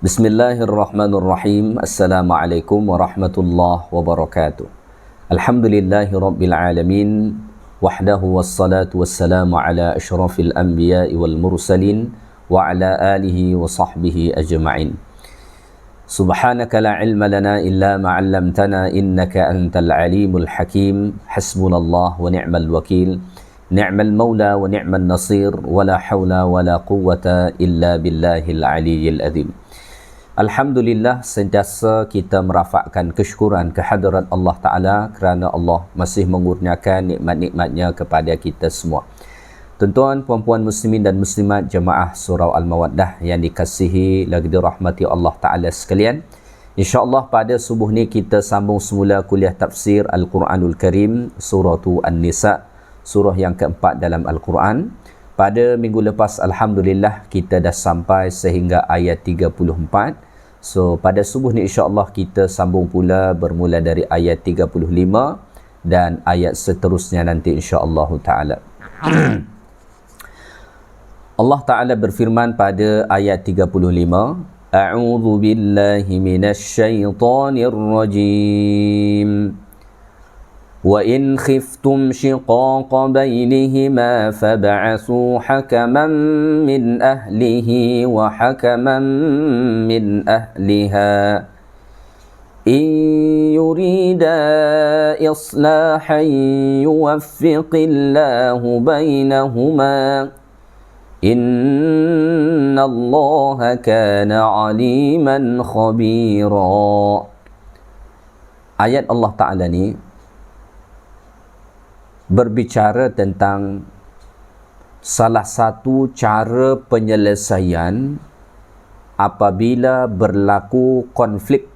Bismillahirrahmanirrahim. Assalamualaikum warahmatullahi wabarakatuh. Alhamdulillahi rabbil alamin. Wahdahu wassalatu wassalamu ala ashrafil anbiya'i wal mursalin wa ala alihi wa sahbihi ajma'in. Subhanaka la ilma lana illa ma 'allamtana innaka antal alimul hakim. Hasbunallah wa ni'mal wakil. Ni'mal maula wa ni'mal nasir. Wa la hawla wa la quwwata illa billahil aliyyil azim. Alhamdulillah, sentiasa kita merafakkan kesyukuran kehadrat Allah Ta'ala kerana Allah masih mengurniakan nikmat-nikmatnya kepada kita semua. Tuan-tuan, puan-puan muslimin dan muslimat jemaah surau Al-Mawaddah yang dikasihi lagi dirahmati Allah Ta'ala sekalian, InsyaAllah pada subuh ni kita sambung semula kuliah tafsir Al-Quranul Karim, surah An-Nisa, surah yang keempat dalam Al-Quran. Pada minggu lepas, Alhamdulillah, kita dah sampai sehingga ayat 34. So, pada subuh ni insyaAllah kita sambung pula bermula dari ayat 35 dan ayat seterusnya nanti insyaAllah ta'ala. Allah Ta'ala berfirman pada ayat 35, A'udhu billahi minasyaitanir rajim. وَإِنْ خِفْتُمْ شِقَاقَ بَيْنِهِمَا فَابْعَثُوا حَكَمًا مِنْ أَهْلِهِ وَحَكَمًا مِنْ أَهْلِهَا إِنْ يُرِيدَا إِصْلَاحًا يُوَفِّقِ اللَّهُ بَيْنَهُمَا إِنَّ اللَّهَ كَانَ عَلِيمًا خَبِيرًا. Ayat Allah Ta'ala ni berbicara tentang salah satu cara penyelesaian apabila berlaku konflik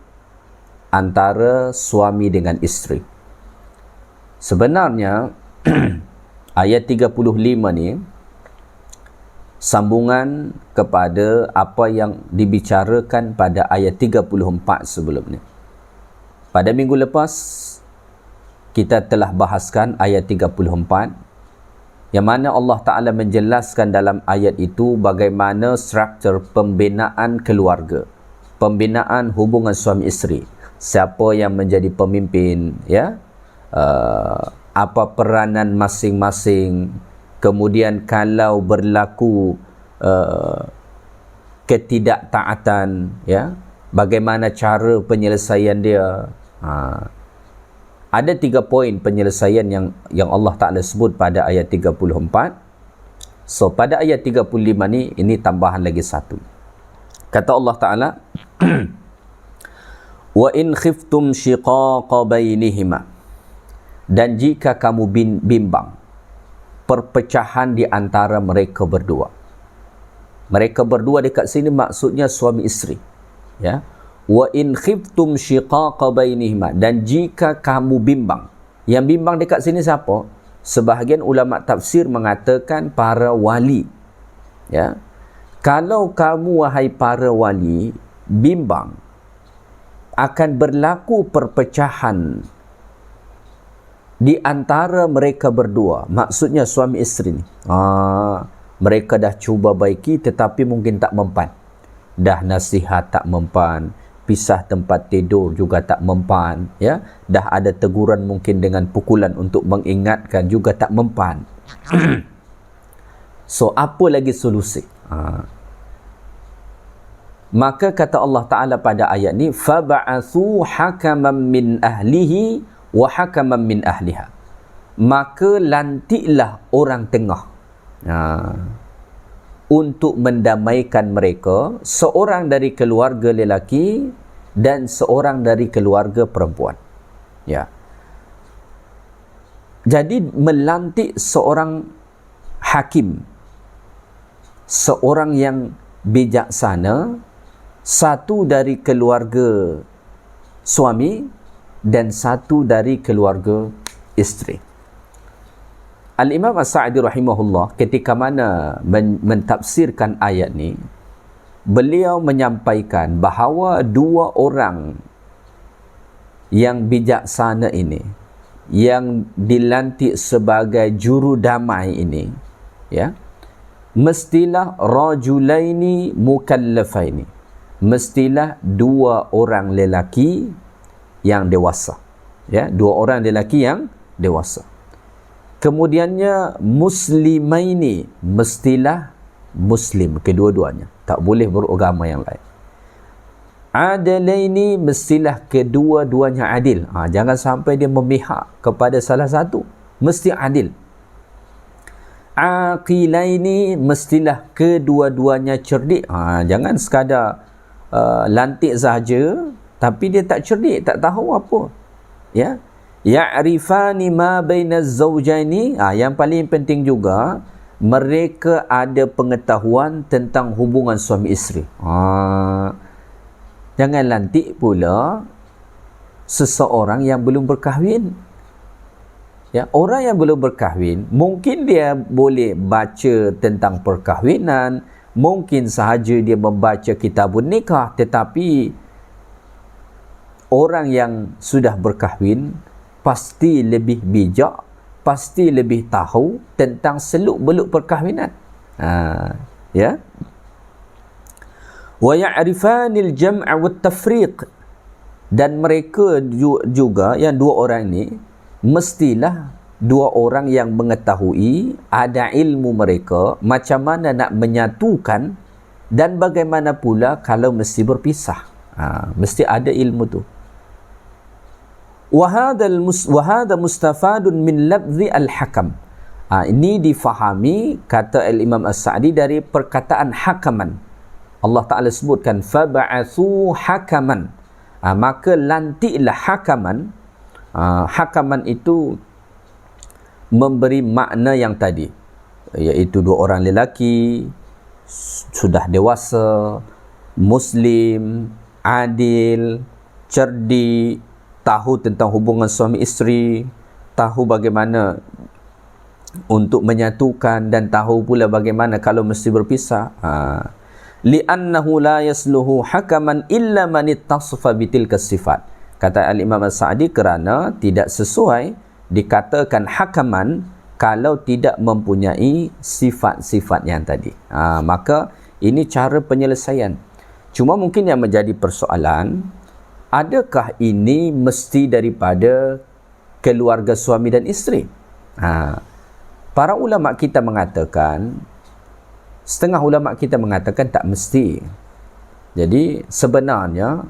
antara suami dengan isteri. Sebenarnya ayat 35 ni sambungan kepada apa yang dibicarakan pada ayat 34 sebelum ni. Pada minggu lepas kita telah bahaskan ayat 34 yang mana Allah Ta'ala menjelaskan dalam ayat itu bagaimana struktur pembinaan keluarga, pembinaan hubungan suami isteri, siapa yang menjadi pemimpin, ya, apa peranan masing-masing, kemudian kalau berlaku ketidaktaatan, ya, bagaimana cara penyelesaian dia. Ada 3 poin penyelesaian yang Allah Ta'ala sebut pada ayat 34. So, pada ayat 35 ni, ini tambahan lagi satu. Kata Allah Ta'ala, وَإِنْ خِفْتُمْ شِقَاقَ بَيْنِهِمَا. Dan jika kamu bimbang perpecahan di antara mereka berdua. Mereka berdua dekat sini maksudnya suami isteri. Ya. Wa in khiftum shiqaqa bainihima, dan jika kamu bimbang. Yang bimbang dekat sini siapa? Sebahagian ulama tafsir mengatakan para wali. Ya. Kalau kamu wahai para wali bimbang akan berlaku perpecahan di antara mereka berdua, maksudnya suami isteri ni. Mereka dah cuba baiki tetapi mungkin tak mempan. Dah nasihat tak mempan, pisah tempat tidur juga tak mempan, ya. Dah ada teguran mungkin dengan pukulan untuk mengingatkan juga tak mempan. So, apa lagi solusi? Maka kata Allah Ta'ala pada ayat ni, fab'athu hakaman min ahlihi wa hakaman min ahliha. Maka lantiklah orang tengah untuk mendamaikan mereka, seorang dari keluarga lelaki dan seorang dari keluarga perempuan. Ya. Jadi melantik seorang hakim, seorang yang bijaksana, satu dari keluarga suami dan satu dari keluarga isteri. Al-Imam As-Sa'di rahimahullah ketika mana mentafsirkan ayat ni, beliau menyampaikan bahawa 2 orang yang bijaksana ini, yang dilantik sebagai juru damai ini, ya, mestilah rajulaini mukallafaini, mestilah dua orang lelaki yang dewasa. Ya, dua orang lelaki yang dewasa. Kemudiannya muslimaini, mestilah muslim kedua-duanya, tak boleh beragama yang lain. Adalaini, mestilah kedua-duanya adil. Jangan sampai dia memihak kepada salah satu, mesti adil. Aqilaini, mestilah kedua-duanya cerdik. Jangan sekadar lantik saja tapi dia tak cerdik, tak tahu apa. Ya, ya'rifani ma bainaz zawjaini. Yang paling penting juga, mereka ada pengetahuan tentang hubungan suami isteri. Jangan lantik pula seseorang yang belum berkahwin. Ya, orang yang belum berkahwin, mungkin dia boleh baca tentang perkahwinan, mungkin sahaja dia membaca kitabun nikah, tetapi orang yang sudah berkahwin pasti lebih bijak, pasti lebih tahu tentang seluk-beluk perkahwinan. Ya. Wa ya'rifanil jam'a wat tafriq, dan mereka juga yang dua orang ini mestilah dua orang yang mengetahui, ada ilmu mereka macam mana nak menyatukan dan bagaimana pula kalau mesti berpisah. Mesti ada ilmu tu. Wa hadha mustafadun min lafzi al-hakam. Ini difahami, kata Al-Imam As-Sa'di, dari perkataan hakaman. Allah Ta'ala sebutkan faba'athu hakaman. Maka lantiklah hakaman. Hakaman itu memberi makna yang tadi, iaitu dua orang lelaki sudah dewasa, muslim, adil, cerdik, tahu tentang hubungan suami isteri, tahu bagaimana untuk menyatukan, dan tahu pula bagaimana kalau mesti berpisah. Li'annahu la yasluhu hakaman illa man ittasafa bitilka sifat. Kata Al-Imam As-Sa'di, kerana tidak sesuai dikatakan hakaman kalau tidak mempunyai sifat-sifat yang tadi. Maka ini cara penyelesaian. Cuma mungkin yang menjadi persoalan, adakah ini mesti daripada keluarga suami dan isteri? Para ulama kita mengatakan, setengah ulama kita mengatakan tak mesti. Jadi sebenarnya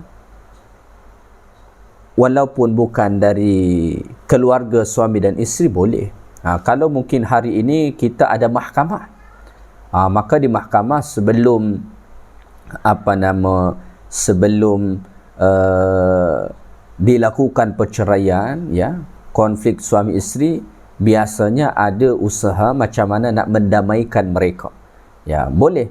walaupun bukan dari keluarga suami dan isteri boleh. Kalau mungkin hari ini kita ada mahkamah, maka di mahkamah sebelum dilakukan perceraian, ya, konflik suami isteri, biasanya ada usaha macam mana nak mendamaikan mereka. Ya, boleh.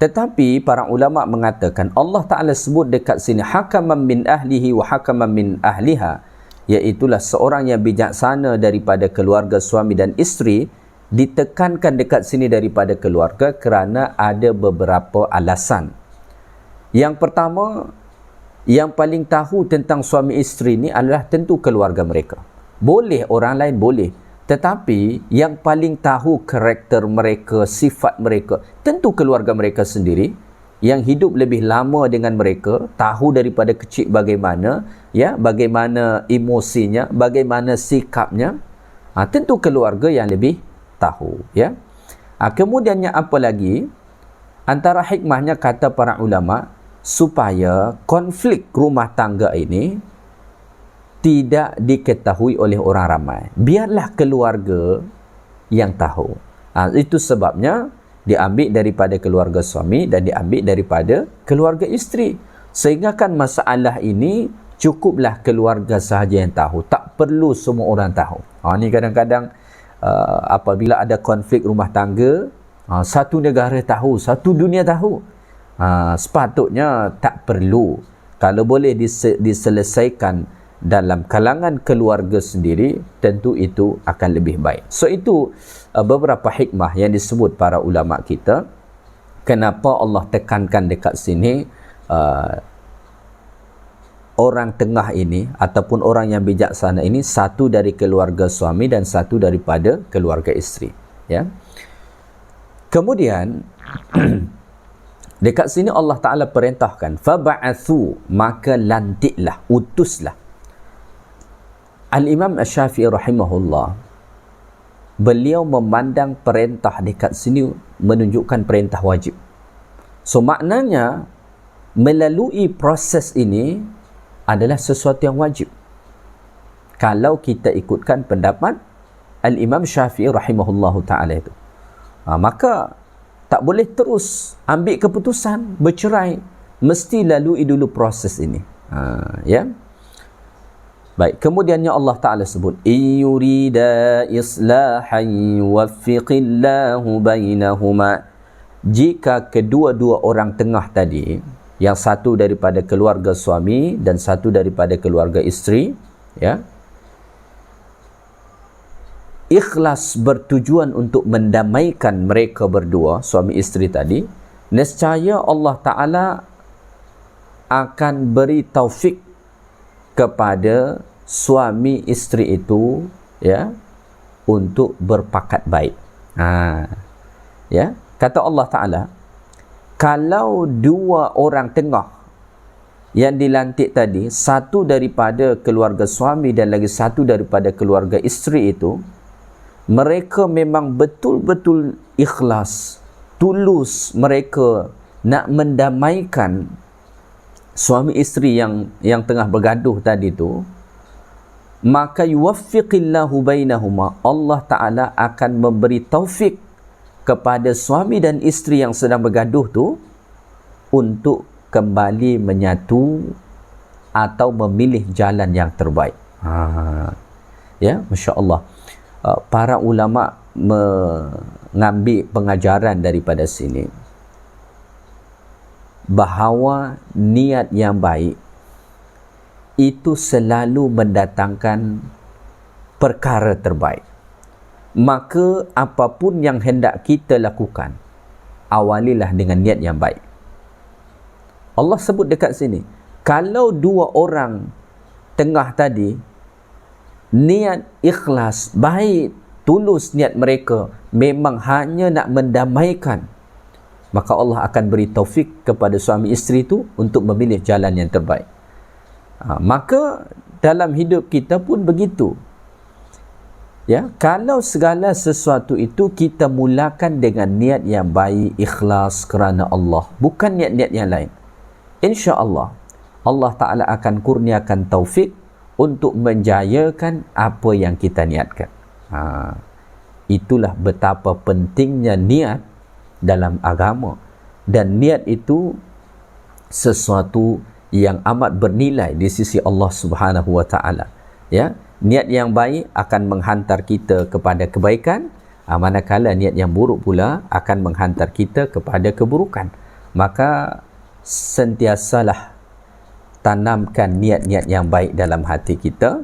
Tetapi para ulama mengatakan, Allah Ta'ala sebut dekat sini hakaman min ahlihi wa hakaman min ahliha, iaitulah seorang yang bijaksana daripada keluarga suami dan isteri. Ditekankan dekat sini daripada keluarga kerana ada beberapa alasan. Yang pertama, yang paling tahu tentang suami isteri ni adalah tentu keluarga mereka. Boleh orang lain boleh, tetapi yang paling tahu karakter mereka, sifat mereka, tentu keluarga mereka sendiri, yang hidup lebih lama dengan mereka, tahu daripada kecil bagaimana, ya, bagaimana emosinya, bagaimana sikapnya. Tentu keluarga yang lebih tahu, ya. Kemudiannya apa lagi? Antara hikmahnya, kata para ulama, supaya konflik rumah tangga ini tidak diketahui oleh orang ramai. Biarlah keluarga yang tahu. Itu sebabnya diambil daripada keluarga suami dan diambil daripada keluarga isteri. Sehingga kan masalah ini cukuplah keluarga sahaja yang tahu. Tak perlu semua orang tahu. Ni kadang-kadang apabila ada konflik rumah tangga, satu negara tahu, satu dunia tahu. Sepatutnya tak perlu. Kalau boleh diselesaikan dalam kalangan keluarga sendiri, tentu itu akan lebih baik. So itu beberapa hikmah yang disebut para ulama kita, kenapa Allah tekankan dekat sini orang tengah ini ataupun orang yang bijaksana ini satu dari keluarga suami dan satu daripada keluarga isteri, ya. Kemudian Dekat sini Allah Ta'ala perintahkan, faba'athu, maka lantiklah, utuslah. Al-Imam Asy-Syafi'i rahimahullah, beliau memandang perintah dekat sini menunjukkan perintah wajib. So maknanya melalui proses ini adalah sesuatu yang wajib kalau kita ikutkan pendapat Al-Imam Syafi'i rahimahullahu ta'ala itu. Maka tak boleh terus ambil keputusan bercerai, mesti lalui dulu proses ini. Ya. Baik, kemudiannya Allah Ta'ala sebut, yurida islahan yuwaffiqillahu bainahuma. Jika kedua-dua orang tengah tadi, yang satu daripada keluarga suami dan satu daripada keluarga isteri, ya, ikhlas bertujuan untuk mendamaikan mereka berdua, suami isteri tadi, nescaya Allah Ta'ala akan beri taufik kepada suami isteri itu, ya, untuk berpakat baik. Ya, kata Allah Ta'ala, kalau dua orang tengah yang dilantik tadi, satu daripada keluarga suami dan lagi satu daripada keluarga isteri itu, mereka memang betul-betul ikhlas, tulus mereka nak mendamaikan suami isteri yang tengah bergaduh tadi tu, maka yuwaffiqillahu bainahuma, Allah Ta'ala akan memberi taufik kepada suami dan isteri yang sedang bergaduh tu untuk kembali menyatu atau memilih jalan yang terbaik. Ya, Masya Allah. Para ulama mengambil pengajaran daripada sini bahawa niat yang baik itu selalu mendatangkan perkara terbaik. Maka apapun yang hendak kita lakukan, awalilah dengan niat yang baik. Allah sebut dekat sini, kalau dua orang tengah tadi niat ikhlas, baik, tulus niat mereka, memang hanya nak mendamaikan, maka Allah akan beri taufik kepada suami isteri itu untuk memilih jalan yang terbaik. Maka dalam hidup kita pun begitu. Ya, kalau segala sesuatu itu kita mulakan dengan niat yang baik, ikhlas kerana Allah, bukan niat-niat yang lain, insya-Allah Allah Ta'ala akan kurniakan taufik untuk menjayakan apa yang kita niatkan. Itulah betapa pentingnya niat dalam agama, dan niat itu sesuatu yang amat bernilai di sisi Allah Subhanahu wa Ta'ala. Ya, niat yang baik akan menghantar kita kepada kebaikan, manakala niat yang buruk pula akan menghantar kita kepada keburukan. Maka sentiasalah tanamkan niat-niat yang baik dalam hati kita,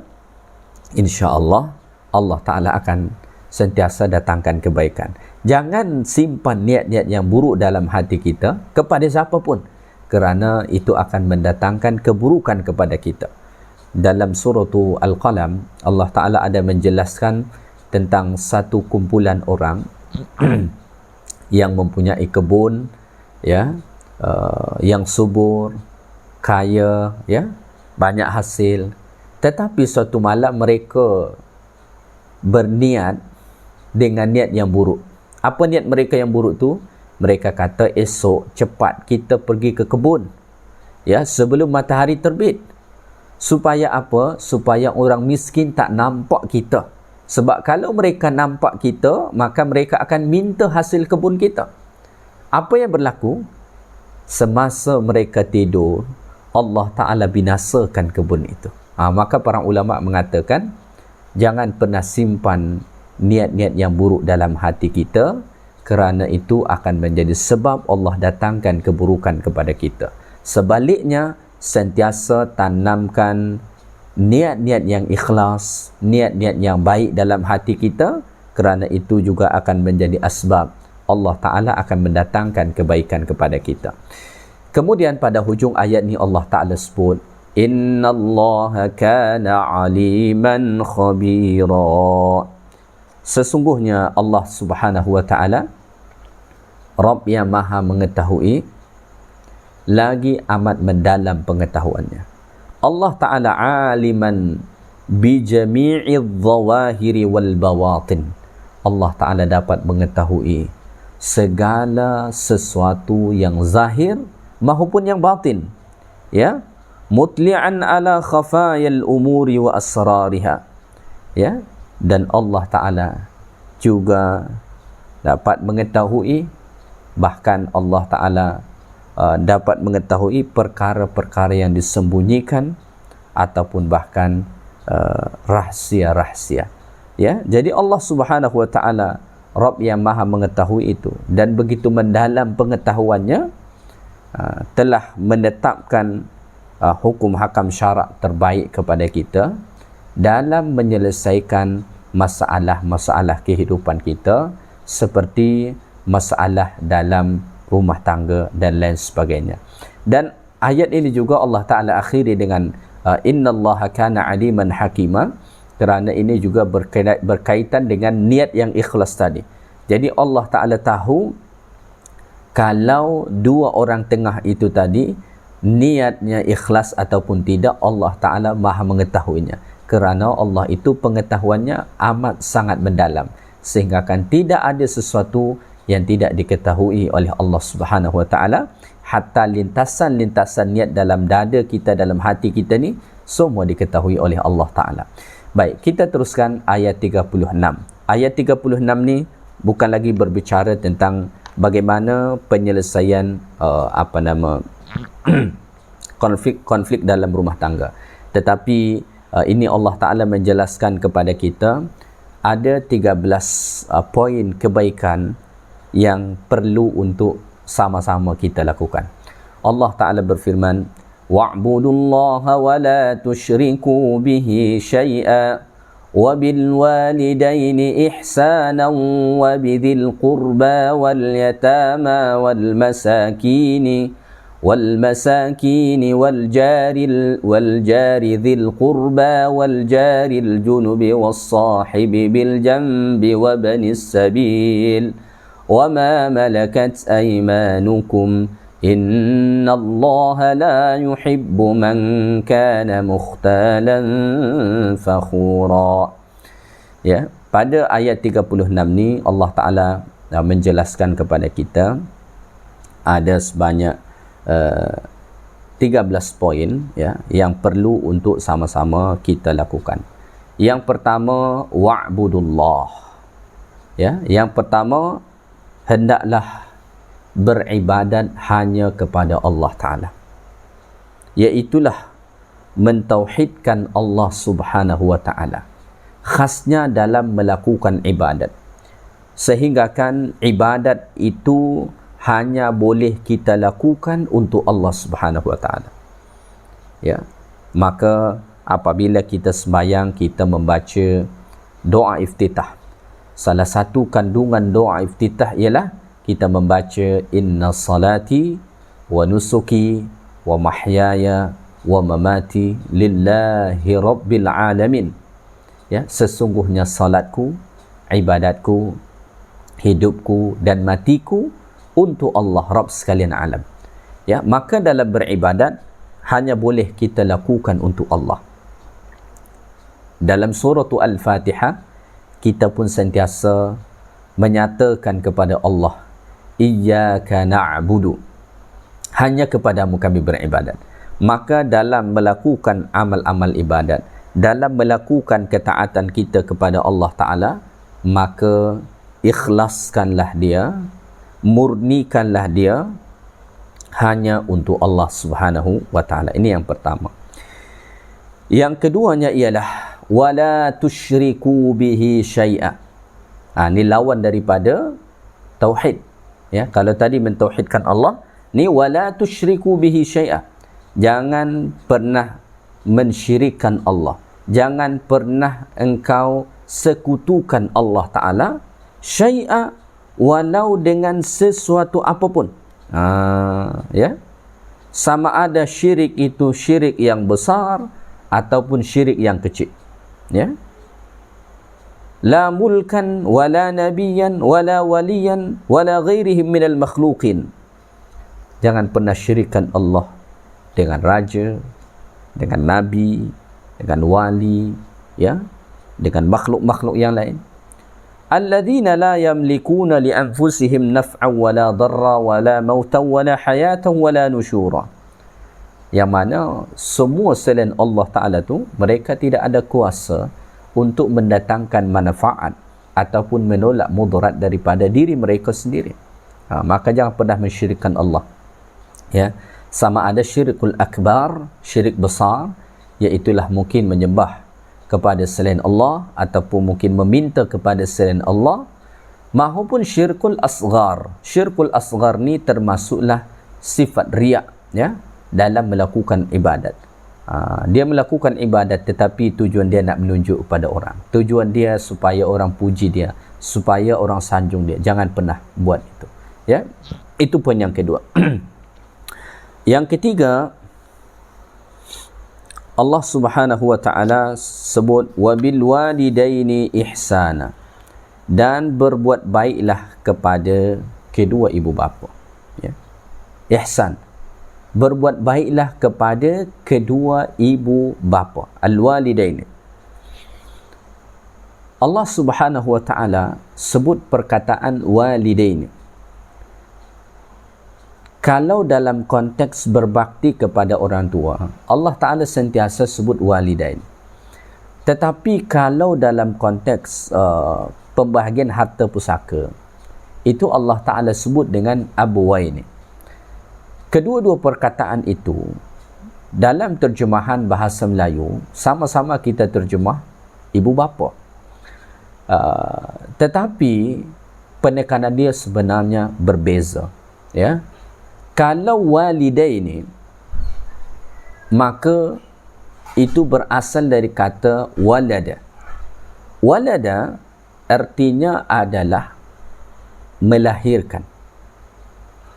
insya-Allah Allah Ta'ala akan sentiasa datangkan kebaikan. Jangan simpan niat-niat yang buruk dalam hati kita kepada siapa pun, kerana itu akan mendatangkan keburukan kepada kita. Dalam surah Al-Qalam, Allah Ta'ala ada menjelaskan tentang satu kumpulan orang yang mempunyai kebun, ya, yang subur, kaya, ya, banyak hasil, tetapi suatu malam mereka berniat dengan niat yang buruk. Apa niat mereka yang buruk tu? Mereka kata, esok cepat kita pergi ke kebun, ya, sebelum matahari terbit. Supaya apa? Supaya orang miskin tak nampak kita. Sebab kalau mereka nampak kita, maka mereka akan minta hasil kebun kita. Apa yang berlaku? Semasa mereka tidur, Allah Ta'ala binasakan kebun itu. Maka para ulama mengatakan, jangan pernah simpan niat-niat yang buruk dalam hati kita, kerana itu akan menjadi sebab Allah datangkan keburukan kepada kita. Sebaliknya, sentiasa tanamkan niat-niat yang ikhlas, niat-niat yang baik dalam hati kita, kerana itu juga akan menjadi asbab Allah Ta'ala akan mendatangkan kebaikan kepada kita. Kemudian pada hujung ayat ni Allah Ta'ala sebut, innallaha kana aliman khabira. Sesungguhnya Allah Subhanahu wa Ta'ala Rabb yang maha mengetahui, lagi amat mendalam pengetahuannya. Allah Ta'ala aliman bi jami'i dhawahiri wal bawatin. Allah Ta'ala dapat mengetahui segala sesuatu yang zahir maupun yang batin, ya, mutli'an ala khafayal umuri wa asrariha, ya, dan Allah Ta'ala juga dapat mengetahui, bahkan Allah Ta'ala dapat mengetahui perkara-perkara yang disembunyikan ataupun bahkan rahsia-rahsia, ya. Jadi Allah Subhanahu wa Ta'ala Rabb yang maha mengetahui itu, dan begitu mendalam pengetahuannya, telah menetapkan hukum hakam syarak terbaik kepada kita dalam menyelesaikan masalah-masalah kehidupan kita, seperti masalah dalam rumah tangga dan lain sebagainya. Dan ayat ini juga Allah Ta'ala akhiri dengan innallaha kana aliman hakima, kerana ini juga berkaitan dengan niat yang ikhlas tadi. Jadi Allah Ta'ala tahu kalau dua orang tengah itu tadi niatnya ikhlas ataupun tidak, Allah Ta'ala maha mengetahuinya, kerana Allah itu pengetahuannya amat sangat mendalam, sehingga kan tidak ada sesuatu yang tidak diketahui oleh Allah Subhanahu wa Ta'ala. Hatta lintasan-lintasan niat dalam dada kita, dalam hati kita ni, semua diketahui oleh Allah Ta'ala. Baik, kita teruskan ayat 36. Ayat 36 ni bukan lagi berbicara tentang bagaimana penyelesaian konflik dalam rumah tangga, tetapi ini Allah Ta'ala menjelaskan kepada kita ada 13 poin kebaikan yang perlu untuk sama-sama kita lakukan. Allah Ta'ala berfirman, wa'budullaha wa la tusyriku bihi syai'a wa bil walidaini ihsanan wa bidhil qurba wal yatama wal masakini والجار ذي القربى والجار الجنب والصاحب بالجنب وابن السبيل وما ملكت أيمانكم إن الله لا يحب من كان مختالا فخورا. Ya, pada ayat 36 ni Allah Ta'ala menjelaskan kepada kita ada sebanyak 13 poin, ya, yang perlu untuk sama-sama kita lakukan. Yang pertama, wa'budullah. Ya, yang pertama, hendaklah beribadat hanya kepada Allah Ta'ala, iaitulah mentauhidkan Allah Subhanahu wa Ta'ala, khasnya dalam melakukan ibadat, sehingga kan ibadat itu hanya boleh kita lakukan untuk Allah Subhanahu wa Ta'ala. Ya, maka apabila kita sembahyang, kita membaca doa iftitah. Salah satu kandungan doa iftitah ialah kita membaca inna salati wa nusuki wa mahyaya wa mamati lillahi rabbil alamin. Ya, sesungguhnya salatku, ibadatku, hidupku dan matiku untuk Allah Rabb sekalian alam. Ya, maka dalam beribadat hanya boleh kita lakukan untuk Allah. Dalam surah Al-Fatihah kita pun sentiasa menyatakan kepada Allah, iyyaka na'budu, hanya kepadamu kami beribadat. Maka dalam melakukan amal-amal ibadat, dalam melakukan ketaatan kita kepada Allah Ta'ala, maka ikhlaskanlah dia, murnikanlah dia hanya untuk Allah Subhanahu wa Ta'ala. Ini yang pertama. Yang keduanya ialah wala tusyriku bihi syai'a. Ini lawan daripada tauhid. Ya, kalau tadi mentauhidkan Allah, ni wala tusyriku bihi syai'a. Jangan pernah mensyirikkan Allah. Jangan pernah engkau sekutukan Allah Ta'ala syai'a, walau dengan sesuatu apapun. Ya, sama ada syirik itu syirik yang besar ataupun syirik yang kecil. Ya, la mulkan wala nabiyan wala waliyan wala ghairihim minal makhluqin. Jangan pernah syirikkan Allah dengan raja, dengan nabi, dengan wali, ya, dengan makhluk-makhluk yang lain. Alladzina la yamlikuna li anfusihim naf'an wala darra wala mautan wala hayatan wala nusyura. Yang mana semua selain Allah Ta'ala tu, mereka tidak ada kuasa untuk mendatangkan manfaat ataupun menolak mudarat daripada diri mereka sendiri. Maka jangan pernah mensyirikkan Allah. Ya, sama ada syirikul akbar, syirik besar, iaitulah mungkin menyembah kepada selain Allah ataupun mungkin meminta kepada selain Allah, maupun syirkul asghar. Syirkul asghar ni termasuklah sifat riak, ya, dalam melakukan ibadat. Dia melakukan ibadat tetapi tujuan dia nak menunjuk kepada orang. Tujuan dia supaya orang puji dia, supaya orang sanjung dia. Jangan pernah buat itu. Ya, itu poin yang kedua. Yang ketiga, Allah Subhanahu wa taala sebut wabil walidaini ihsana, dan berbuat baiklah kepada kedua ibu bapa. Ya. Ihsan, berbuat baiklah kepada kedua ibu bapa. Al-walidaini. Allah Subhanahu wa taala sebut perkataan walidaini. Kalau dalam konteks berbakti kepada orang tua, Allah Ta'ala sentiasa sebut walidain. Tetapi kalau dalam konteks pembahagian harta pusaka, itu Allah Ta'ala sebut dengan abuwaini. Kedua-dua perkataan itu, dalam terjemahan bahasa Melayu, sama-sama kita terjemah ibu bapa. Tetapi penekanan dia sebenarnya berbeza. Ya. Kalau walidaini, maka itu berasal dari kata walada. Walada artinya adalah melahirkan.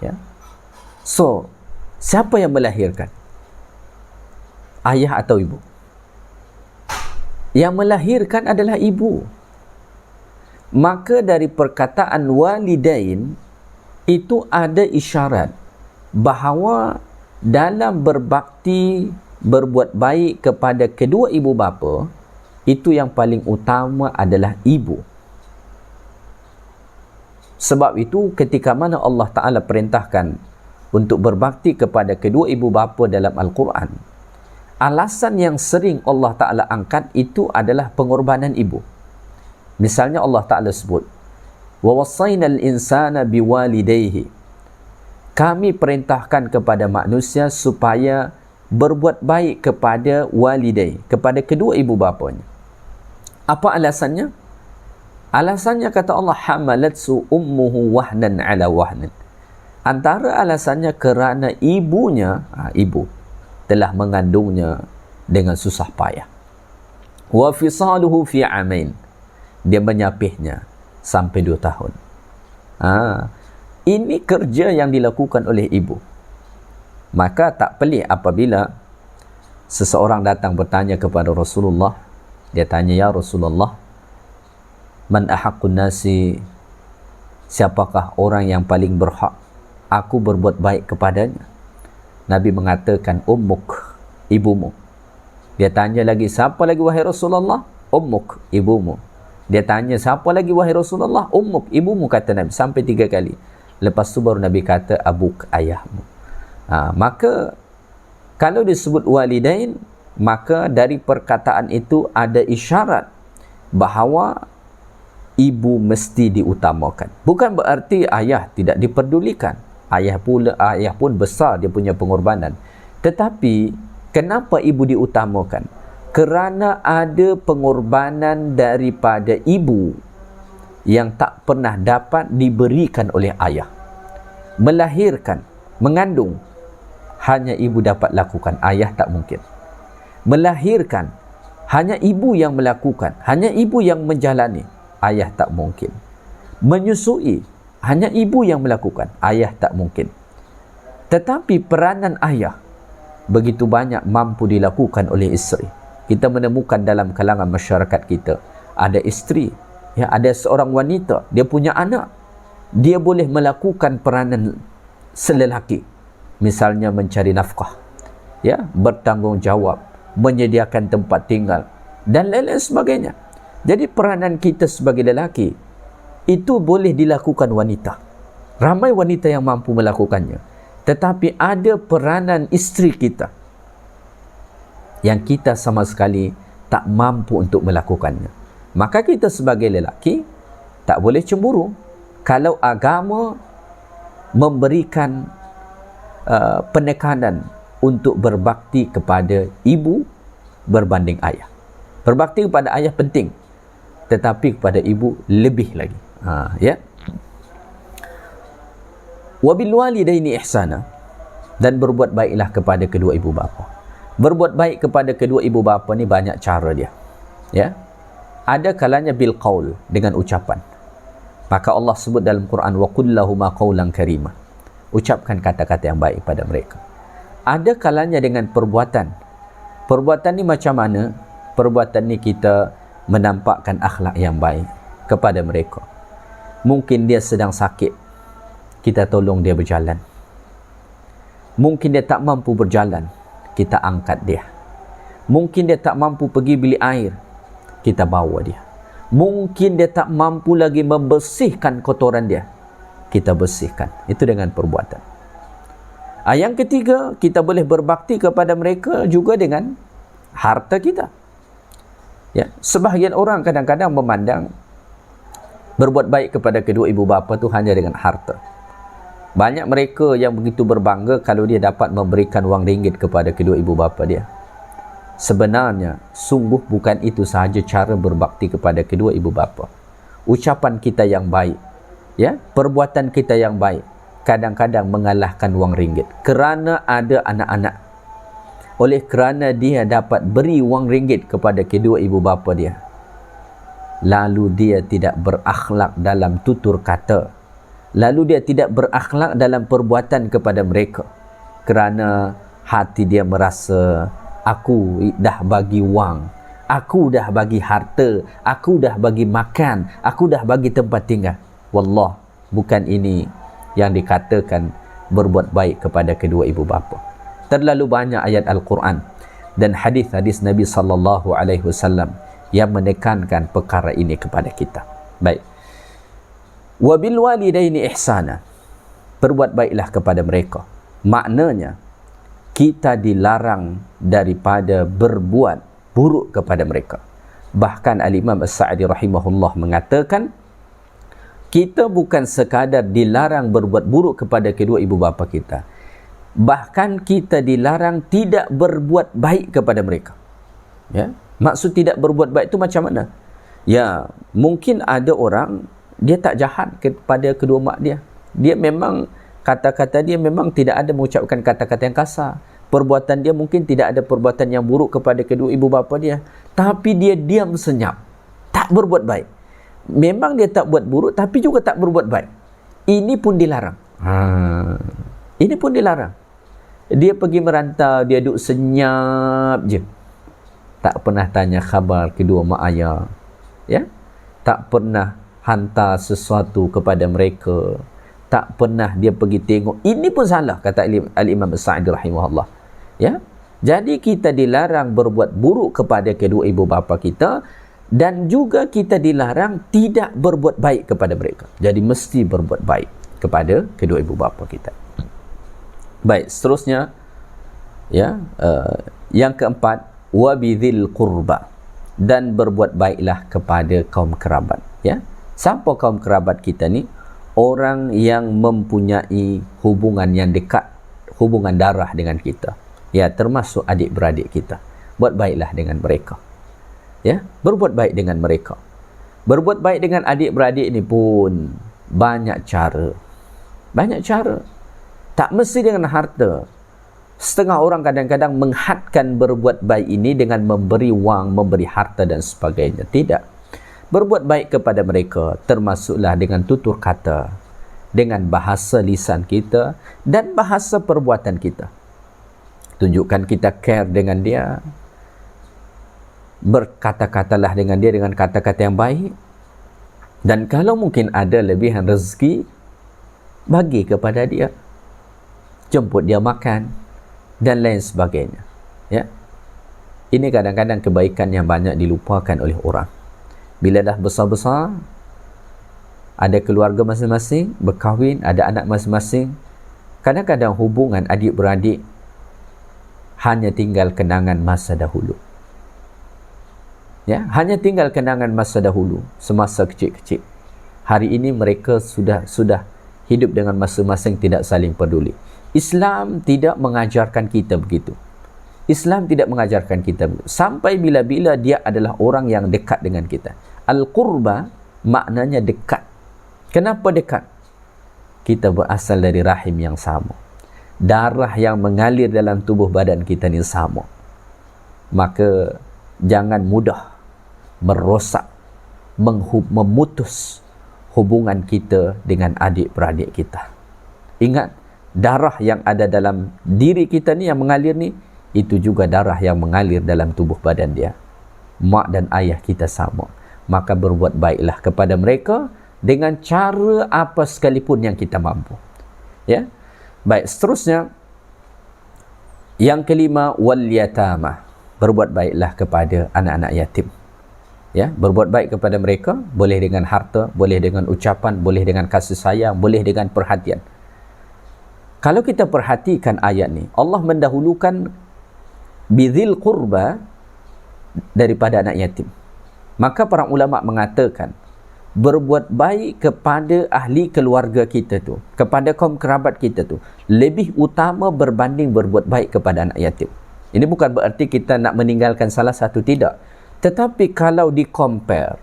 Ya. So, siapa yang melahirkan? Ayah atau ibu? Yang melahirkan adalah ibu. Maka dari perkataan walidain itu ada isyarat bahawa dalam berbakti, berbuat baik kepada kedua ibu bapa, itu yang paling utama adalah ibu. Sebab itu ketika mana Allah Ta'ala perintahkan untuk berbakti kepada kedua ibu bapa dalam Al-Quran, alasan yang sering Allah Ta'ala angkat itu adalah pengorbanan ibu. Misalnya Allah Ta'ala sebut, وَوَصَّيْنَا الْإِنسَانَ بِوَالِدَيْهِ, kami perintahkan kepada manusia supaya berbuat baik kepada walidai, kepada kedua ibu bapanya. Apa alasannya? Alasannya kata Allah, hamalatsu ummuhu wahnan ala wahnan. Antara alasannya kerana ibunya, ibu telah mengandungnya dengan susah payah. Wa fisaluhu fi amain, dia menyapihnya sampai 2 tahun. Ini kerja yang dilakukan oleh ibu. Maka tak pelik apabila seseorang datang bertanya kepada Rasulullah. Dia tanya, ya Rasulullah, man ahaqqun nasi, siapakah orang yang paling berhak aku berbuat baik kepadanya? Nabi mengatakan, ummuk, ibumu. Dia tanya lagi, siapa lagi wahai Rasulullah? Ummuk, ibumu. Dia tanya, siapa lagi wahai Rasulullah? Ummuk, ibumu, kata Nabi, sampai 3 kali. Lepas tu baru Nabi kata abuk, ayahmu. Maka kalau disebut walidain, maka dari perkataan itu ada isyarat bahawa ibu mesti diutamakan. Bukan berarti ayah tidak diperdulikan. Ayah pun besar dia punya pengorbanan. Tetapi kenapa ibu diutamakan? Kerana ada pengorbanan daripada ibu yang tak pernah dapat diberikan oleh ayah. Melahirkan, mengandung, hanya ibu dapat lakukan, ayah tak mungkin. Melahirkan, hanya ibu yang melakukan, hanya ibu yang menjalani, ayah tak mungkin. Menyusui, hanya ibu yang melakukan, ayah tak mungkin. Tetapi peranan ayah begitu banyak mampu dilakukan oleh isteri. Kita menemukan dalam kalangan masyarakat kita, ada isteri, ya, ada seorang wanita, dia punya anak, dia boleh melakukan peranan selelaki, misalnya mencari nafkah, ya, bertanggungjawab, menyediakan tempat tinggal dan lain-lain sebagainya. Jadi peranan kita sebagai lelaki itu boleh dilakukan wanita. Ramai wanita yang mampu melakukannya. Tetapi ada peranan isteri kita yang kita sama sekali tak mampu untuk melakukannya. Maka kita sebagai lelaki tak boleh cemburu kalau agama memberikan penekanan untuk berbakti kepada ibu berbanding ayah. Berbakti kepada ayah penting, tetapi kepada ibu lebih lagi. Ya. Wabil walidaini ihsana, dan berbuat baiklah kepada kedua ibu bapa. Berbuat baik kepada kedua ibu bapa ni banyak cara dia. Ya. Ada kalanya bil qaul, dengan ucapan. Maka Allah sebut dalam Quran, wa qul lahuma qawlan karima. Ucapkan kata-kata yang baik pada mereka. Ada kalanya dengan perbuatan. Perbuatan ni macam mana? Perbuatan ni kita menampakkan akhlak yang baik kepada mereka. Mungkin dia sedang sakit, kita tolong dia berjalan. Mungkin dia tak mampu berjalan, kita angkat dia. Mungkin dia tak mampu pergi beli air, kita bawa dia. Mungkin dia tak mampu lagi membersihkan kotoran dia, kita bersihkan. Itu dengan perbuatan. Yang ketiga, kita boleh berbakti kepada mereka juga dengan harta kita. Ya, sebahagian orang kadang-kadang memandang berbuat baik kepada kedua ibu bapa tu hanya dengan harta. Banyak mereka yang begitu berbangga kalau dia dapat memberikan wang ringgit kepada kedua ibu bapa dia. Sebenarnya, sungguh bukan itu sahaja cara berbakti kepada kedua ibu bapa. Ucapan kita yang baik, ya, perbuatan kita yang baik, kadang-kadang mengalahkan wang ringgit. Kerana ada anak-anak, oleh kerana dia dapat beri wang ringgit kepada kedua ibu bapa dia, lalu dia tidak berakhlak dalam tutur kata, lalu dia tidak berakhlak dalam perbuatan kepada mereka, kerana hati dia merasa, aku dah bagi wang, aku dah bagi harta, aku dah bagi makan, aku dah bagi tempat tinggal. Wallah, bukan ini yang dikatakan berbuat baik kepada kedua ibu bapa. Terlalu banyak ayat Al-Quran dan hadis-hadis Nabi sallallahu alaihi wasallam yang menekankan perkara ini kepada kita. Baik. Wa bil walidaini ihsana. Berbuat baiklah kepada mereka. Maknanya kita dilarang daripada berbuat buruk kepada mereka. Bahkan Al-Imam As-Sa'di rahimahullah mengatakan, kita bukan sekadar dilarang berbuat buruk kepada kedua ibu bapa kita, bahkan kita dilarang tidak berbuat baik kepada mereka. Ya, maksud tidak berbuat baik itu macam mana? Ya, mungkin ada orang dia tak jahat kepada kedua mak dia. Dia memang kata-kata dia memang tidak ada mengucapkan kata-kata yang kasar. Perbuatan dia mungkin tidak ada perbuatan yang buruk kepada kedua ibu bapa dia, tapi dia diam senyap, tak berbuat baik. Memang dia tak buat buruk, tapi juga tak berbuat baik. Ini pun dilarang. Ini pun dilarang. Dia pergi merantau, dia duduk senyap je, tak pernah tanya khabar kedua mak ayah, ya, tak pernah hantar sesuatu kepada mereka, tak pernah dia pergi tengok. Ini pun salah, kata Al-Imam As-Sa'di rahimahullah. Ya, jadi kita dilarang berbuat buruk kepada kedua ibu bapa kita, dan juga kita dilarang tidak berbuat baik kepada mereka. Jadi mesti berbuat baik kepada kedua ibu bapa kita. Baik, seterusnya, ya, yang keempat, wa bidzil qurba, dan berbuat baiklah kepada kaum kerabat. Ya, siapa kaum kerabat kita ni? Orang yang mempunyai hubungan yang dekat, hubungan darah dengan kita. Ya, termasuk adik-beradik kita. Buat baiklah dengan mereka. Ya, berbuat baik dengan mereka. Berbuat baik dengan adik-beradik ni pun banyak cara. Banyak cara. Tak mesti dengan harta. Setengah orang kadang-kadang menghadkan berbuat baik ini dengan memberi wang, memberi harta dan sebagainya. Tidak. Berbuat baik kepada mereka termasuklah dengan tutur kata, dengan bahasa lisan kita dan bahasa perbuatan kita. Tunjukkan kita care dengan dia. Berkata-katalah dengan dia dengan kata-kata yang baik. Dan kalau mungkin ada lebihan rezeki, bagi kepada dia. jemput dia makan dan lain sebagainya. Ya. Ini kadang-kadang kebaikan yang banyak dilupakan oleh orang. Bila dah besar-besar, ada keluarga masing-masing, berkahwin, ada anak masing-masing, kadang-kadang hubungan adik-beradik hanya tinggal kenangan masa dahulu. Ya, hanya tinggal kenangan masa dahulu, semasa kecil-kecil. Hari ini mereka sudah hidup dengan masing-masing, tidak saling peduli. Islam tidak mengajarkan kita begitu. Islam tidak mengajarkan kita begitu. Sampai bila-bila dia adalah orang yang dekat dengan kita. Al-qurba maknanya dekat. Kenapa dekat? Kita berasal dari rahim yang sama. Darah yang mengalir dalam tubuh badan kita ni sama. Maka jangan mudah merosak, memutus hubungan kita dengan adik-beradik kita. Ingat, darah yang ada dalam diri kita ni yang mengalir ni, itu juga darah yang mengalir dalam tubuh badan dia. Mak dan ayah kita sama. Maka berbuat baiklah kepada mereka dengan cara apa sekalipun yang kita mampu. Ya. Baik, seterusnya yang kelima, wal yatama. Berbuat baiklah kepada anak-anak yatim. Ya, berbuat baik kepada mereka boleh dengan harta, boleh dengan ucapan, boleh dengan kasih sayang, boleh dengan perhatian. Kalau kita perhatikan ayat ni, Allah mendahulukan bidzil qurba daripada anak yatim. Maka para ulama mengatakan berbuat baik kepada ahli keluarga kita tu, kepada kaum kerabat kita tu, lebih utama berbanding berbuat baik kepada anak yatim. Ini bukan berarti kita nak meninggalkan salah satu, tidak. Tetapi kalau di-compare,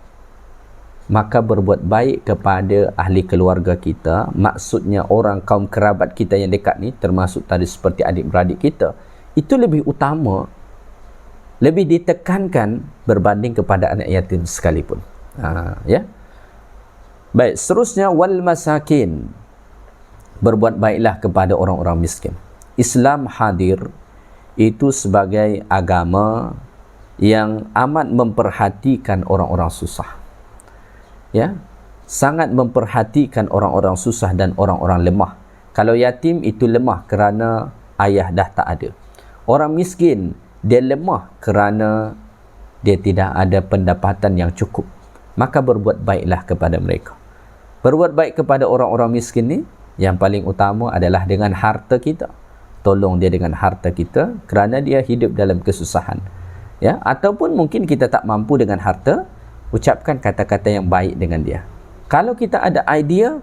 maka berbuat baik kepada ahli keluarga kita, maksudnya orang kaum kerabat kita yang dekat ni, termasuk tadi seperti adik-beradik kita, itu lebih utama, lebih ditekankan berbanding kepada anak yatim sekalipun. Ya. Baik, seterusnya wal masakin. Berbuat baiklah kepada orang-orang miskin. Islam hadir itu sebagai agama yang amat memperhatikan orang-orang susah. Ya. Sangat memperhatikan orang-orang susah dan orang-orang lemah. Kalau yatim itu lemah kerana ayah dah tak ada. Orang miskin, dia lemah kerana dia tidak ada pendapatan yang cukup. Maka berbuat baiklah kepada mereka. Berbuat baik kepada orang-orang miskin ni, yang paling utama adalah dengan harta kita. Tolong dia dengan harta kita kerana dia hidup dalam kesusahan. Ya, ataupun mungkin kita tak mampu dengan harta, ucapkan kata-kata yang baik dengan dia. Kalau kita ada idea,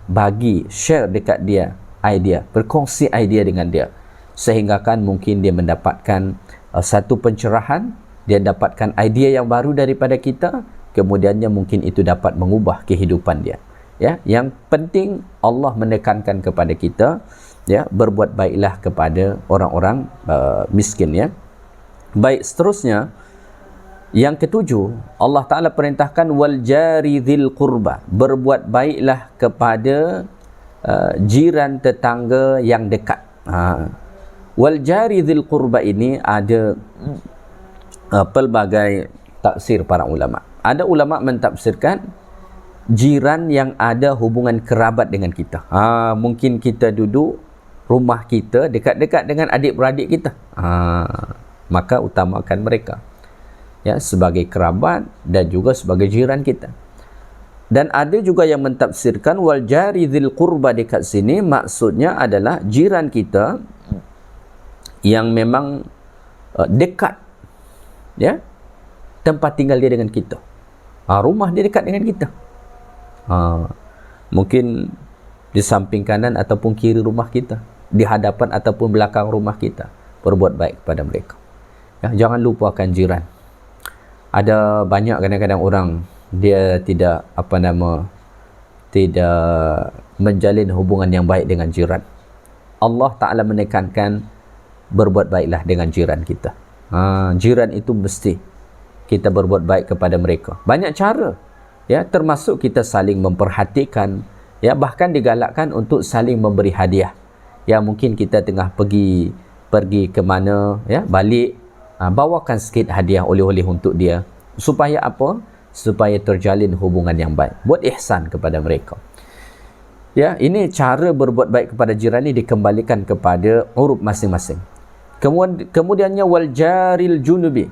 bagi, share dekat dia idea, berkongsi idea dengan dia. Sehingga kan mungkin dia mendapatkan satu pencerahan, dia dapatkan idea yang baru daripada kita, kemudiannya mungkin itu dapat mengubah kehidupan dia. Ya, yang penting Allah menekankan kepada kita, ya, berbuat baiklah kepada orang-orang miskin, ya. Baik, seterusnya yang ketujuh, Allah Ta'ala perintahkan wal jari dzil qurba. Berbuat baiklah kepada jiran tetangga yang dekat. Wal jari dzil qurba ini ada pelbagai tafsir para ulama. Ada ulama mentafsirkan jiran yang ada hubungan kerabat dengan kita. Mungkin kita duduk rumah kita dekat-dekat dengan adik-beradik kita. Maka utamakan mereka, ya, sebagai kerabat dan juga sebagai jiran kita. Dan ada juga yang mentafsirkan wal jari dzil qurba dekat sini maksudnya adalah jiran kita yang memang dekat, ya, tempat tinggal dia dengan kita. Rumah dia dekat dengan kita. Mungkin di samping kanan ataupun kiri rumah kita, di hadapan ataupun belakang rumah kita. Berbuat baik kepada mereka. Ya, jangan lupakan jiran. Ada banyak kadang-kadang orang dia tidak tidak menjalin hubungan yang baik dengan jiran. Allah Ta'ala menekankan berbuat baiklah dengan jiran kita. Jiran itu mesti kita berbuat baik kepada mereka. Banyak cara, ya, termasuk kita saling memperhatikan, ya, bahkan digalakkan untuk saling memberi hadiah. Ya, mungkin kita tengah pergi ke mana, ya, balik, bawakan sikit hadiah oleh-oleh untuk dia. Supaya apa? Supaya terjalin hubungan yang baik. Buat ihsan kepada mereka. Ya, ini cara berbuat baik kepada jiran ini dikembalikan kepada uruf masing-masing. Kemudiannya wal jaril junubi.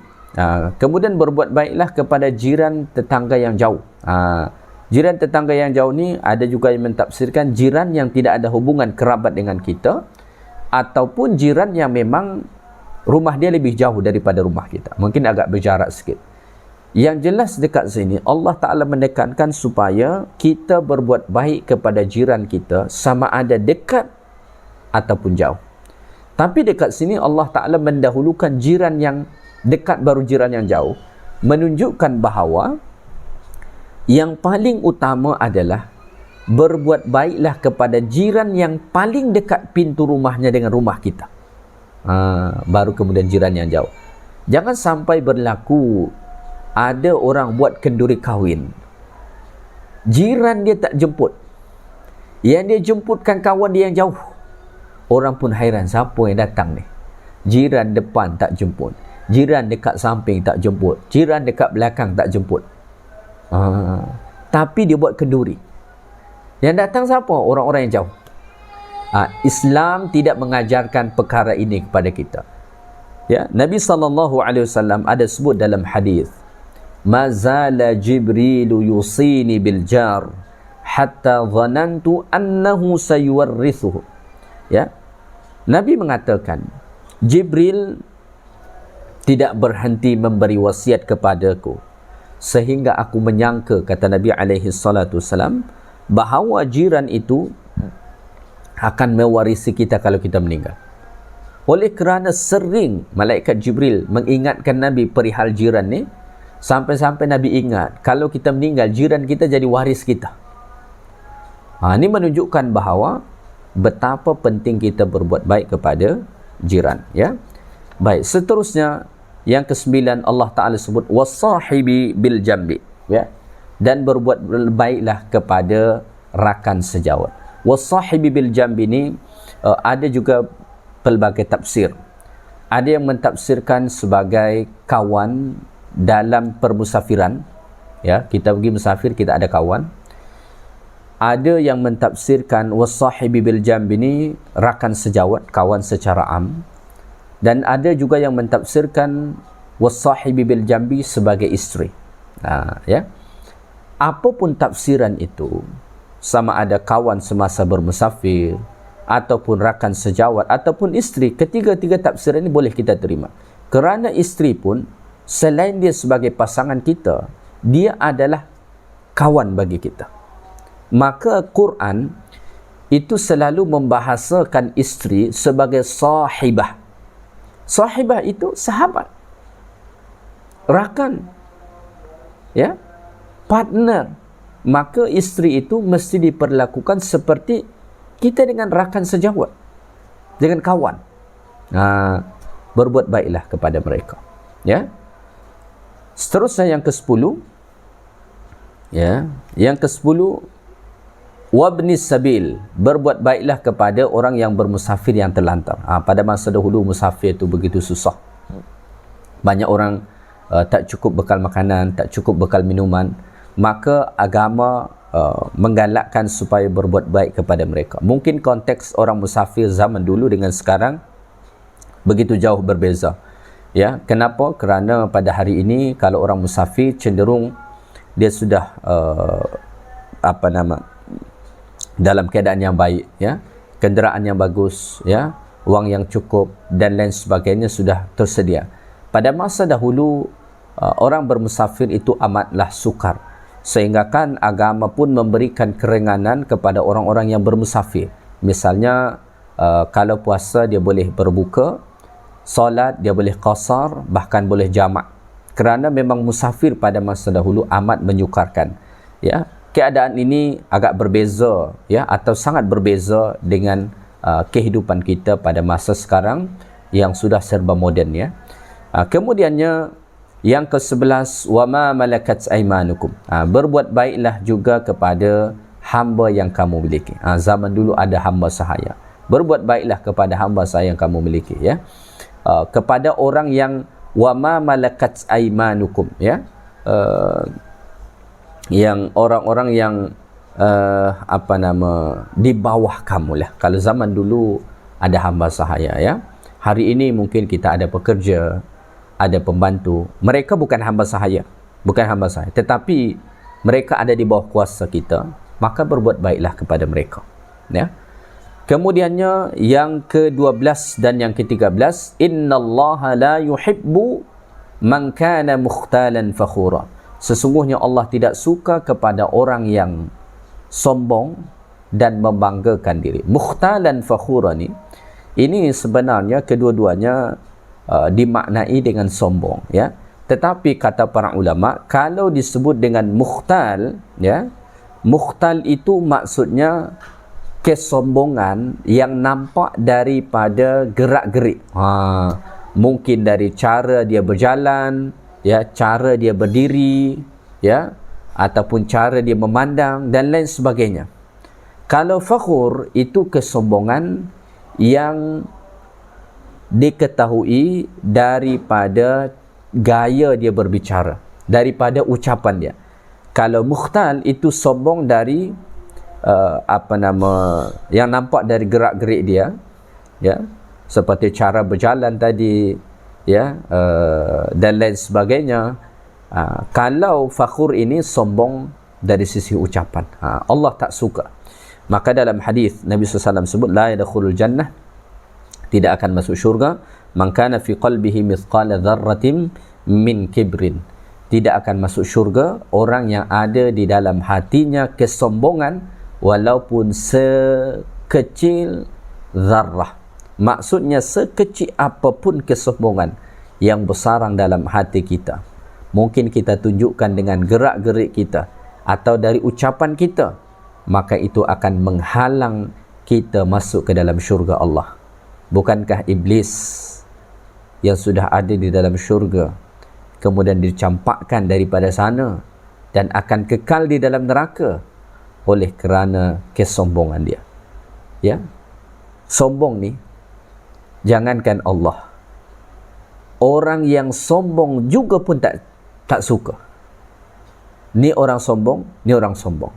Kemudian berbuat baiklah kepada jiran tetangga yang jauh. Jiran tetangga yang jauh ni ada juga yang mentafsirkan jiran yang tidak ada hubungan kerabat dengan kita, ataupun jiran yang memang rumah dia lebih jauh daripada rumah kita, mungkin agak berjarak sikit. Yang jelas dekat sini Allah Ta'ala menekankan supaya kita berbuat baik kepada jiran kita sama ada dekat ataupun jauh. Tapi dekat sini Allah Ta'ala mendahulukan jiran yang dekat baru jiran yang jauh, menunjukkan bahawa yang paling utama adalah berbuat baiklah kepada jiran yang paling dekat pintu rumahnya dengan rumah kita. Baru kemudian jiran yang jauh. Jangan sampai berlaku ada orang buat kenduri kahwin, jiran dia tak jemput, yang dia jemputkan kawan dia yang jauh. Orang pun hairan, siapa yang datang ni? Jiran depan tak jemput, jiran dekat samping tak jemput, jiran dekat belakang tak jemput. Tapi dia buat kenduri. Yang datang siapa? Orang-orang yang jauh. Islam tidak mengajarkan perkara ini kepada kita. Ya, Nabi SAW ada sebut dalam hadis, mazala Jibrilu yusini bil jar hatta dhanantu annahu sayuwarrithuhu. Ya, Nabi mengatakan Jibril tidak berhenti memberi wasiat kepadaku sehingga aku menyangka, kata Nabi SAW, bahawa jiran itu akan mewarisi kita kalau kita meninggal. Oleh kerana sering malaikat Jibril mengingatkan Nabi perihal jiran ni, sampai-sampai Nabi ingat kalau kita meninggal, jiran kita jadi waris kita. Ini menunjukkan bahawa betapa penting kita berbuat baik kepada jiran. Ya. Baik, seterusnya yang ke-9 Allah Ta'ala sebut wasahibi bil jambi. Ya. Dan berbuat baiklah kepada rakan sejawat. Wasahibi bil jambi ni ada juga pelbagai tafsir. Ada yang mentafsirkan sebagai kawan dalam permusafiran. Ya, kita pergi musafir, kita ada kawan. Ada yang mentafsirkan wasahibi bil jambi ni rakan sejawat, kawan secara am. Dan ada juga yang mentafsirkan wasahibi bil jambi sebagai isteri. Ya. Apapun tafsiran itu, sama ada kawan semasa bermusafir ataupun rakan sejawat ataupun isteri, ketiga-tiga tafsiran ini boleh kita terima. Kerana isteri pun selain dia sebagai pasangan kita, dia adalah kawan bagi kita. Maka Quran itu selalu membahasakan isteri sebagai sahibah. Sahibah itu sahabat, rakan, ya, partner. Maka isteri itu mesti diperlakukan seperti kita dengan rakan sejawat, dengan kawan. Berbuat baiklah kepada mereka. Ya. Seterusnya yang ke-10. Ya, yang ke-10 wabnis sabil, berbuat baiklah kepada orang yang bermusafir yang terlantar. Pada masa dahulu musafir itu begitu susah. Banyak orang tak cukup bekal makanan, tak cukup bekal minuman. Maka agama menggalakkan supaya berbuat baik kepada mereka. Mungkin konteks orang musafir zaman dulu dengan sekarang begitu jauh berbeza. Ya, kenapa? Kerana pada hari ini kalau orang musafir cenderung dia sudah dalam keadaan yang baik, ya, kenderaan yang bagus, ya, wang yang cukup dan lain sebagainya sudah tersedia. Pada masa dahulu orang bermusafir itu amatlah sukar, sehingga kan agama pun memberikan keringanan kepada orang-orang yang bermusafir. Misalnya kalau puasa dia boleh berbuka, solat dia boleh qasar, bahkan boleh jamak. Kerana memang musafir pada masa dahulu amat menyukarkan. Ya, keadaan ini agak berbeza, ya, atau sangat berbeza dengan kehidupan kita pada masa sekarang yang sudah serba moden, ya. Kemudiannya yang ke-11 wama malakat aimanukum. Berbuat baiklah juga kepada hamba yang kamu miliki. Zaman dulu ada hamba sahaya. Berbuat baiklah kepada hamba sahaya yang kamu miliki, ya. Kepada orang yang wama malakat aimanukum, ya. Yang orang-orang yang di bawah kamu lah. Kalau zaman dulu ada hamba sahaya, ya. Hari ini mungkin kita ada pekerja, ada pembantu. Mereka bukan hamba sahaya, tetapi mereka ada di bawah kuasa kita, maka berbuat baiklah kepada mereka, ya. Kemudiannya yang ke-12 dan yang ke-13, innallaha la yuhibbu man kana mukhtalan fakhura. Sesungguhnya Allah tidak suka kepada orang yang sombong dan membanggakan diri. Mukhtalan fakhura ini sebenarnya kedua-duanya dimaknai dengan sombong, ya. Tetapi kata para ulama, kalau disebut dengan mukhtal, ya, mukhtal itu maksudnya kesombongan yang nampak daripada gerak-gerik. Mungkin dari cara dia berjalan, ya, cara dia berdiri, ya, ataupun cara dia memandang dan lain sebagainya. Kalau fakhur itu kesombongan yang diketahui daripada gaya dia berbicara, daripada ucapan dia. Kalau mukhtal itu sombong dari yang nampak dari gerak-gerik dia, ya, seperti cara berjalan tadi, ya, dan lain sebagainya. Kalau fakhur ini sombong dari sisi ucapan, Allah tak suka. Maka dalam hadis Nabi SAW sebut, la yadkhulul jannah, tidak akan masuk syurga, man kana fi qalbihi mithqala dzarratin min kibrin, tidak akan masuk syurga orang yang ada di dalam hatinya kesombongan walaupun sekecil zarrah. Maksudnya sekecil apapun kesombongan yang bersarang dalam hati kita, mungkin kita tunjukkan dengan gerak-gerik kita atau dari ucapan kita, maka itu akan menghalang kita masuk ke dalam syurga Allah. Bukankah iblis yang sudah ada di dalam syurga kemudian dicampakkan daripada sana dan akan kekal di dalam neraka oleh kerana kesombongan dia, ya. Sombong ni, jangankan Allah, orang yang sombong juga pun tak suka. Ni orang sombong, ni orang sombong.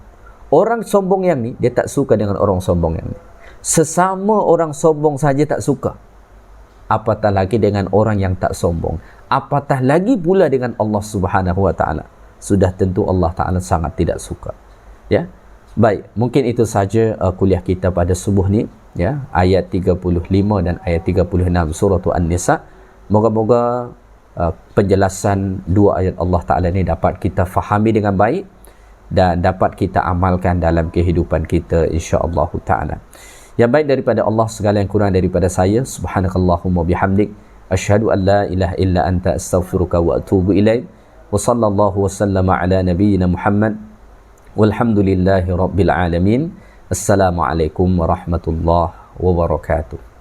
Orang sombong yang ni, dia tak suka dengan orang sombong yang ni. Sesama orang sombong saja tak suka, apatah lagi dengan orang yang tak sombong, apatah lagi pula dengan Allah Subhanahu wa taala. Sudah tentu Allah taala sangat tidak suka, ya. Baik, mungkin itu saja kuliah kita pada subuh ni, ya, ayat 35 dan ayat 36 surah An-Nisa. Moga-moga penjelasan dua ayat Allah Ta'ala ni dapat kita fahami dengan baik dan dapat kita amalkan dalam kehidupan kita, insya-Allah Ta'ala. Yang baik daripada Allah, segala yang kurang daripada saya. Subhanakallahumma bihamdik, asyhadu an la ilaha illa anta, astaghfiruka wa atubu ilaik. Wa sallallahu wa sallama ala nabiyyina Muhammad. Walhamdulillahi rabbil alamin. Assalamualaikum warahmatullahi wabarakatuh.